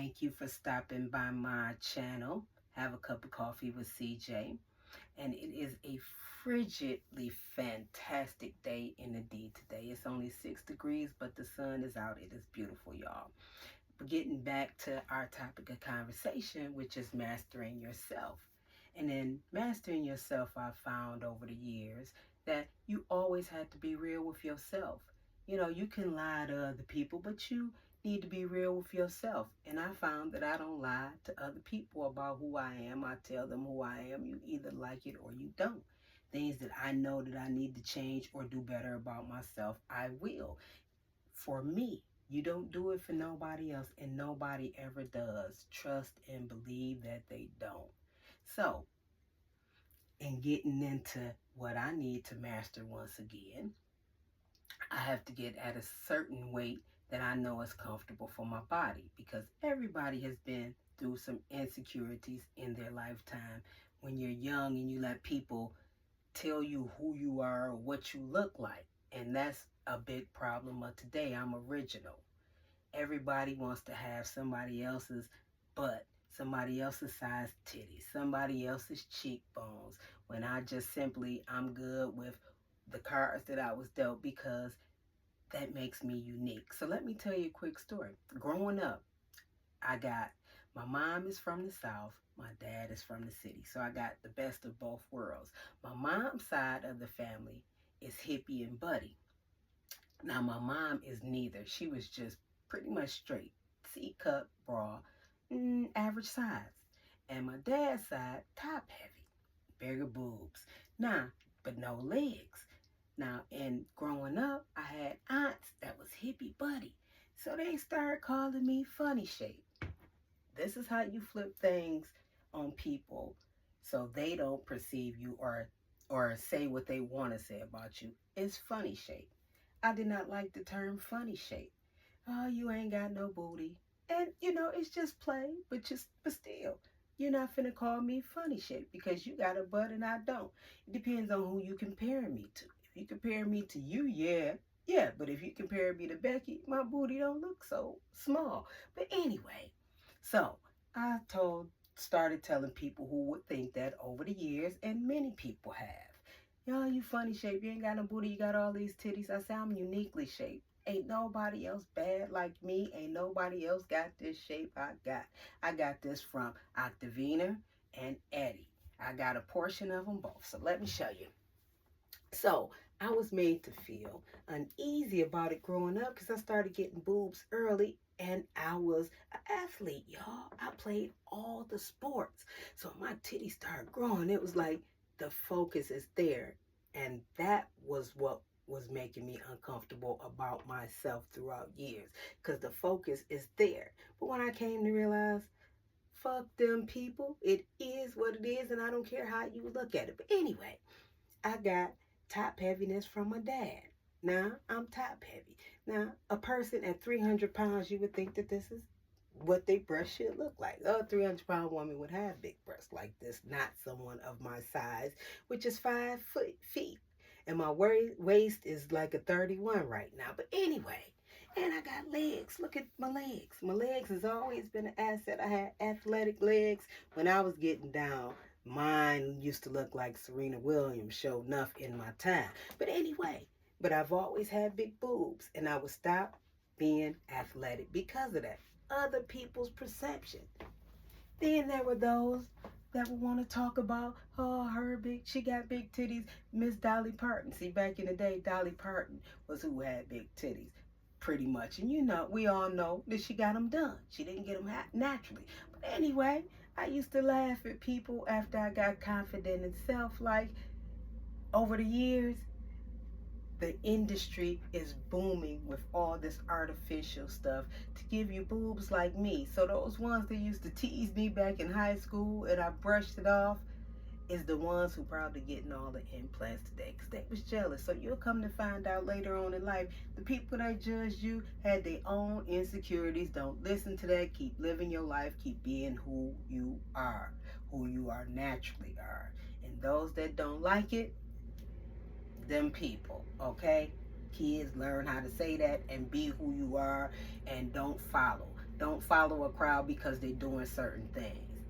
Thank you for stopping by my channel. Have a cup of coffee with CJ. And it is a frigidly fantastic day in the D today. It's only 6 degrees, but the sun is out. It is beautiful, y'all. But getting back to our topic of conversation, which is mastering yourself. And in mastering yourself, I've found over the years that you always have to be real with yourself. You can lie to other people, but you need to be real with yourself. And I found that I don't lie to other people about who I am. I tell them who I am. You either like it or you don't. Things that I know that I need to change or do better about myself, I will. For me, you don't do it for nobody else, and nobody ever does. Trust and believe that they don't. So, in getting into what I need to master once again, I have to get at a certain weight that I know is comfortable for my body, because everybody has been through some insecurities in their lifetime when you're young and you let people tell you who you are or what you look like. And that's a big problem of today. I'm original. Everybody wants to have somebody else's butt, somebody else's size titties, somebody else's cheekbones, when I'm good with the cards that I was dealt, because that makes me unique. So let me tell you a quick story. Growing up, my mom is from the South, my dad is from the city. So I got the best of both worlds. My mom's side of the family is hippie and buddy. Now, my mom is neither. She was just pretty much straight. C-cup bra, average size. And my dad's side, top heavy, bigger boobs. Now, but no legs. Now, in growing up, I had aunts that was hippie buddy. So they started calling me funny shape. This is how you flip things on people so they don't perceive you or say what they want to say about you. It's funny shape. I did not like the term funny shape. Oh, you ain't got no booty. And, it's just play, but still, you're not finna call me funny shape because you got a butt and I don't. It depends on who you comparing me to. If you compare me to you, yeah. But if you compare me to Becky, my booty don't look so small. But anyway, so I started telling people who would think that over the years, and many people have. Yo, you funny shape. You ain't got no booty. You got all these titties. I say I'm uniquely shaped. Ain't nobody else bad like me. Ain't nobody else got this shape I got. I got this from Octavina and Eddie. I got a portion of them both. So let me show you. So I was made to feel uneasy about it growing up because I started getting boobs early. And I was an athlete, y'all. I played all the sports. So my titties started growing. It was like, the focus is there, and that was what was making me uncomfortable about myself throughout years, because the focus is there. But when I came to realize, fuck them people, it is what it is, and I don't care how you look at it. But anyway, I got top heaviness from my dad. Now I'm top heavy. Now, a person at 300 pounds, you would think that this is what they breast should look like. A 300-pound woman would have big breasts like this, not someone of my size, which is 5 feet. And my waist is like a 31 right now. But anyway, and I got legs. Look at my legs. My legs has always been an asset. I had athletic legs when I was getting down. Mine used to look like Serena Williams, showed enough in my time. But anyway, I've always had big boobs, and I would stop being athletic because of that. Other people's perception. Then there were those that would want to talk about, oh, she got big titties, Miss Dolly Parton. See, back in the day, Dolly Parton was who had big titties, pretty much. And we all know that she got them done. She didn't get them naturally. But anyway, I used to laugh at people after I got confident in self. Like, over the years, the industry is booming with all this artificial stuff to give you boobs like me. So those ones that used to tease me back in high school and I brushed it off is the ones who probably getting all the implants today because they was jealous. So you'll come to find out later on in life, the people that judged you had their own insecurities. Don't listen to that. Keep living your life. Keep being who you are naturally are. And those that don't like it, them people, okay? Kids, learn how to say that and be who you are, and don't follow. don't follow a crowd because they're doing certain things.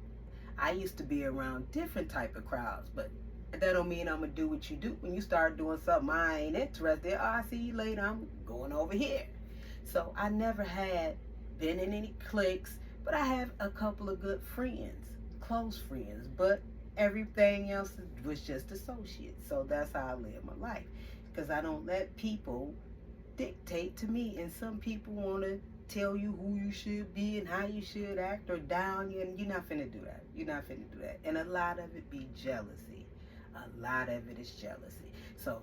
I used to be around different type of crowds, but that don't mean I'm gonna do what you do. When you start doing something I ain't interested, oh, I see you later, I'm going over here. So I never had been in any cliques, but I have a couple of good friends, close friends, but everything else was just associates. So that's how I live my life, because I don't let people dictate to me. And some people want to tell you who you should be and how you should act or down you, and you're not finna do that. You're not finna do that. And a lot of it be jealousy. A lot of it is jealousy. So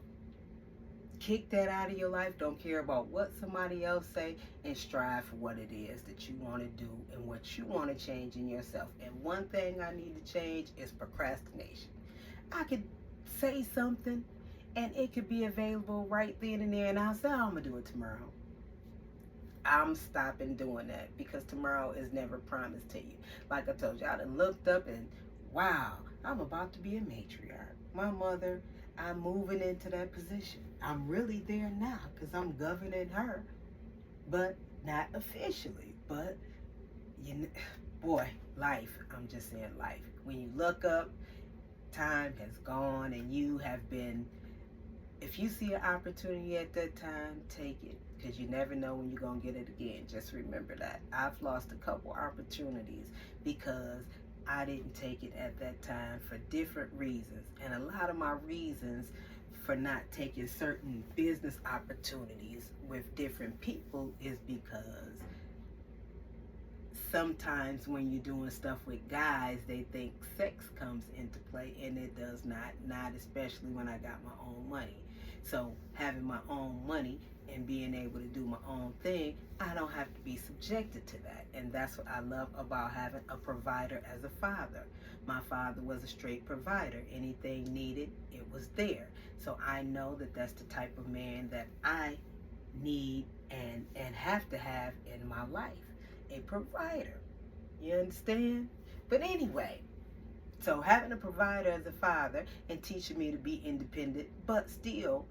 kick that out of your life. Don't care about what somebody else say, and strive for what it is that you want to do and what you want to change in yourself. And one thing I need to change is procrastination. I could say something and it could be available right then and there, and I'll say, oh, I'm gonna do it tomorrow. I'm stopping doing that, because tomorrow is never promised to you. Like I told you, I done looked up and wow, I'm about to be a matriarch. My mother, I'm moving into that position. I'm really there now because I'm governing her, but not officially. But boy, life. I'm just saying life. When you look up, time has gone, and you have been. If you see an opportunity at that time, take it, because you never know when you're going to get it again. Just remember that. I've lost a couple opportunities because I didn't take it at that time for different reasons. And a lot of my reasons for not taking certain business opportunities with different people is because sometimes when you're doing stuff with guys, they think sex comes into play, and it does not especially when I got my own money. So having my own money and being able to do my own thing, I don't have to be subjected to that. And that's what I love about having a provider as a father. My father was a straight provider. Anything needed, it was there. So I know that that's the type of man that I need and have to have in my life. A provider. You understand? But anyway, so having a provider as a father and teaching me to be independent, but still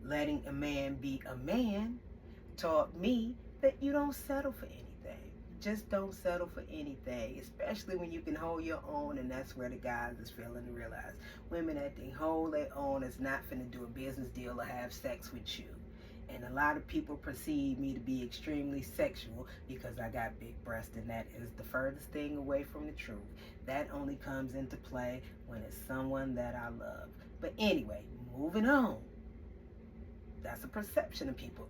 letting a man be a man, taught me that you don't settle for anything. Just don't settle for anything, especially when you can hold your own. And that's where the guys is failing to realize. Women that can hold their own is not finna do a business deal or have sex with you. And a lot of people perceive me to be extremely sexual because I got big breasts, and that is the furthest thing away from the truth. That only comes into play when it's someone that I love. But anyway, moving on. That's a perception of people.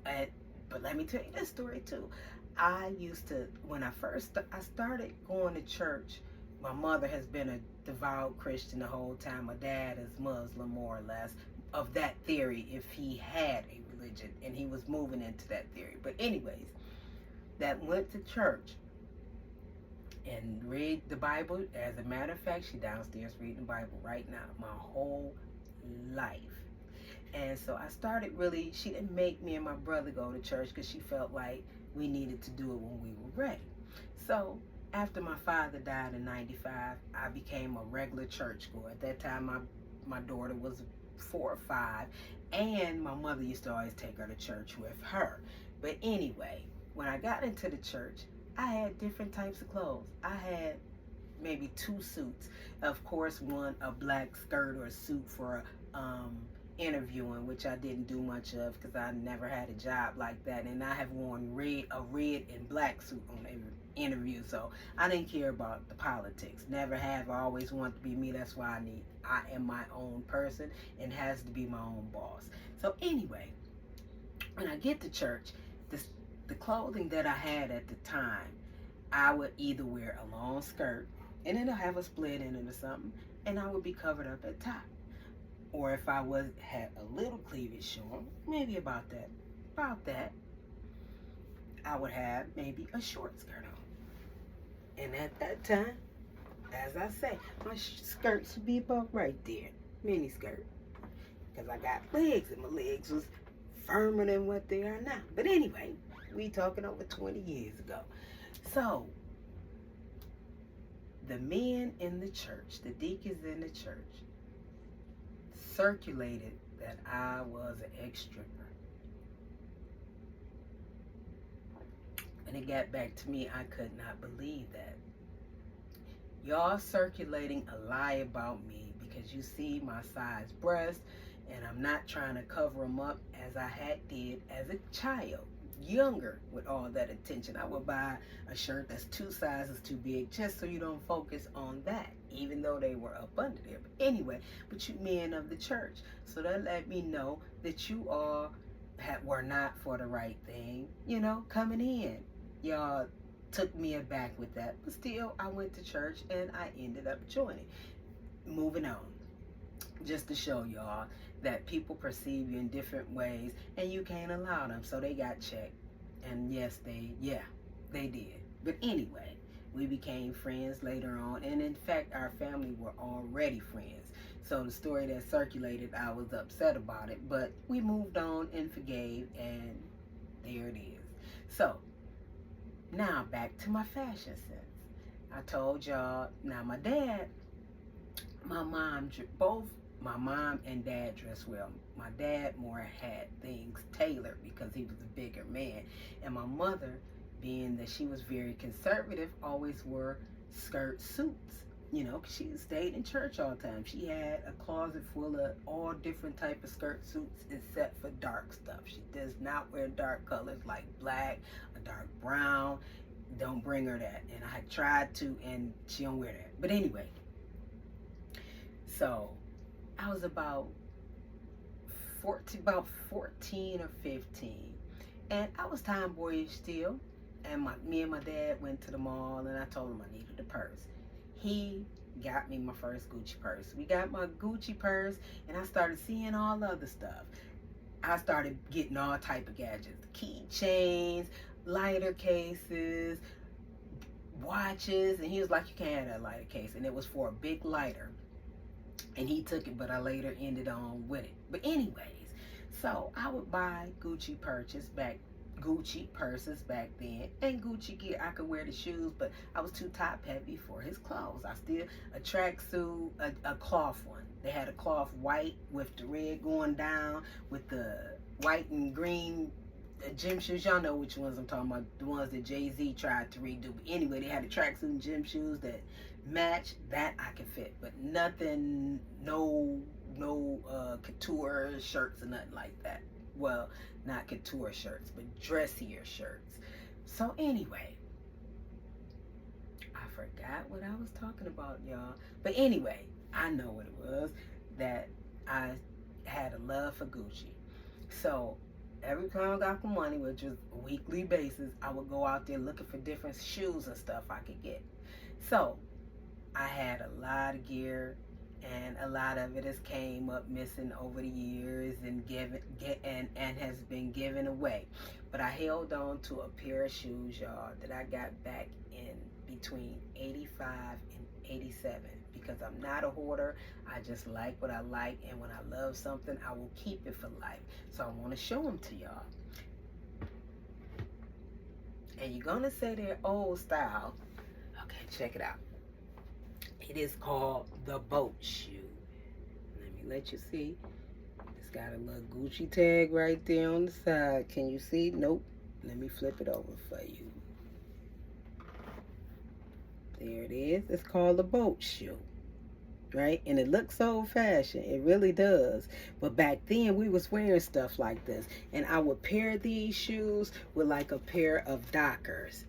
But let me tell you this story too. I used to, when I started going to church, my mother has been a devout Christian the whole time. My dad is Muslim, more or less, of that theory, if he had a religion, and he was moving into that theory. But anyways, that went to church and read the Bible. As a matter of fact, she downstairs reading the Bible right now, my whole life. And so I started really, she didn't make me and my brother go to church because she felt like we needed to do it when we were ready. So after my father died in 95, I became a regular church goer. At that time, my daughter was 4 or 5, and my mother used to always take her to church with her. But anyway, when I got into the church, I had different types of clothes. I had maybe 2 suits. Of course, one, a black skirt or a suit for interviewing, which I didn't do much of because I never had a job like that. And I have worn a red and black suit on every interview, so I didn't care about the politics. Never have. I always want to be me. That's why I am my own person and has to be my own boss. So anyway, when I get to church, the clothing that I had at the time, I would either wear a long skirt and it'll have a split in it or something, and I would be covered up at top. Or if I had a little cleavage showing, maybe about that, I would have maybe a short skirt on. And at that time, as I say, my skirts would be about right there, mini skirt, because I got legs, and my legs was firmer than what they are now. But anyway, we talking over 20 years ago. So the men in the church, the deacons in the church, circulated that I was an ex-stripper. When it got back to me, I could not believe that. Y'all circulating a lie about me because you see my size breast, and I'm not trying to cover them up as I had did as a child, younger, with all that attention. I would buy a shirt that's 2 sizes too big just so you don't focus on that, even though they were up under there. But anyway, but you men of the church, so that let me know that you all were not for the right thing, coming in. Y'all took me aback with that, but still I went to church and I ended up joining. Moving on, just to show y'all that people perceive you in different ways and you can't allow them, so they got checked. And yes, they did. But anyway, we became friends later on, and in fact our family were already friends. So the story that circulated, I was upset about it, but we moved on and forgave, and there it is. So now back to my fashion sense. I told y'all, now my dad, both my mom and dad dressed well. My dad more had things tailored because he was a bigger man. And my mother, being that she was very conservative, always wore skirt suits. 'Cause she stayed in church all the time. She had a closet full of all different type of skirt suits except for dark stuff. She does not wear dark colors like black or dark brown. Don't bring her that. And I tried to, and she don't wear that. But anyway, so I was about 14 or 15, and I was tomboyish still. And me and my dad went to the mall, and I told him I needed a purse. He got me my first Gucci purse. We got my Gucci purse, and I started seeing all other stuff. I started getting all type of gadgets, keychains, lighter cases, watches, and he was like, you can't have that lighter case, and it was for a big lighter. And he took it, but I later ended on with it. But anyways, so I would buy Gucci purses back then, and Gucci gear. I could wear the shoes, but I was too top heavy for his clothes. A tracksuit, a cloth one. They had a cloth white with the red going down with the white and green gym shoes. Y'all know which ones I'm talking about, the ones that Jay-Z tried to redo. But anyway, they had a tracksuit and gym shoes that match that I can fit, but nothing, no couture shirts or nothing like that. Well, not couture shirts, but dressier shirts. So anyway, I forgot what I was talking about, y'all. But anyway, I know what it was, that I had a love for Gucci. So every time I got the money, which was a weekly basis, I would go out there looking for different shoes and stuff I could get. So I had a lot of gear, and a lot of it has came up missing over the years and has been given away. But I held on to a pair of shoes, y'all, that I got back in between 85 and 87, because I'm not a hoarder. I just like what I like, and when I love something, I will keep it for life. So I want to show them to y'all. And you're gonna say they're old style. Okay, check it out. It is called the boat shoe. Let me let you see. It's got a little Gucci tag right there on the side. Can you see? Nope. Let me flip it over for you. There it is. It's called the boat shoe. Right? And it looks old fashioned. It really does. But back then we was wearing stuff like this. And I would pair these shoes with like a pair of Dockers.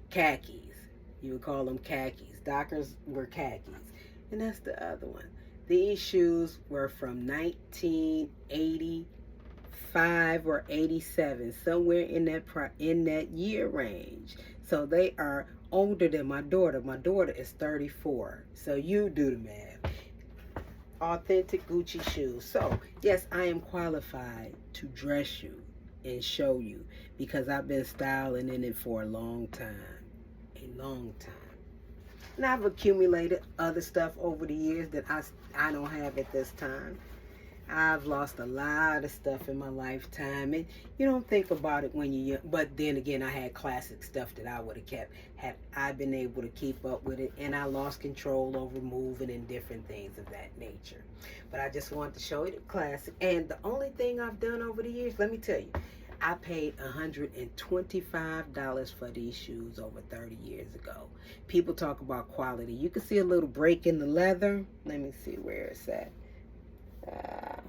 Khakis. You would call them khakis. Dockers were khakis. And that's the other one. These shoes were from 1985 or 87, somewhere in that year range. So they are older than my daughter. My daughter is 34. So you do the math. Authentic Gucci shoes. So yes, I am qualified to dress you and show you, because I've been styling in it for a long time. A long time. And I've accumulated other stuff over the years that I don't have at this time. I've lost a lot of stuff in my lifetime, and you don't think about it when you're young. But then again, I had classic stuff that I would have kept had I been able to keep up with it, and I lost control over moving and different things of that nature. But I just wanted to show you the classic. And the only thing I've done over the years, let me tell you, I paid $125 for these shoes over 30 years ago. People talk about quality. You can see a little break in the leather. Let me see where it's at. Uh,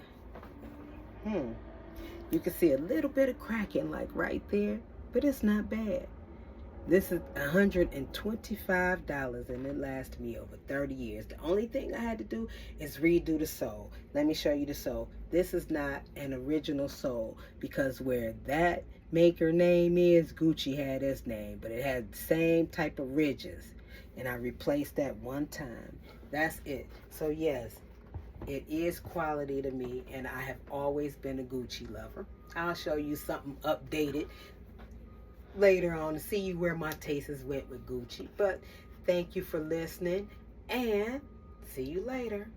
You can see a little bit of cracking like right there, but it's not bad. This is $125 and it lasted me over 30 years. The only thing I had to do is redo the sole. Let me show you the sole. This is not an original sole because where that maker name is, Gucci had its name, but it had the same type of ridges. And I replaced that one time. That's it. So yes, it is quality to me, and I have always been a Gucci lover. I'll show you something updated later on to see where my tastes went with Gucci. But thank you for listening, and see you later.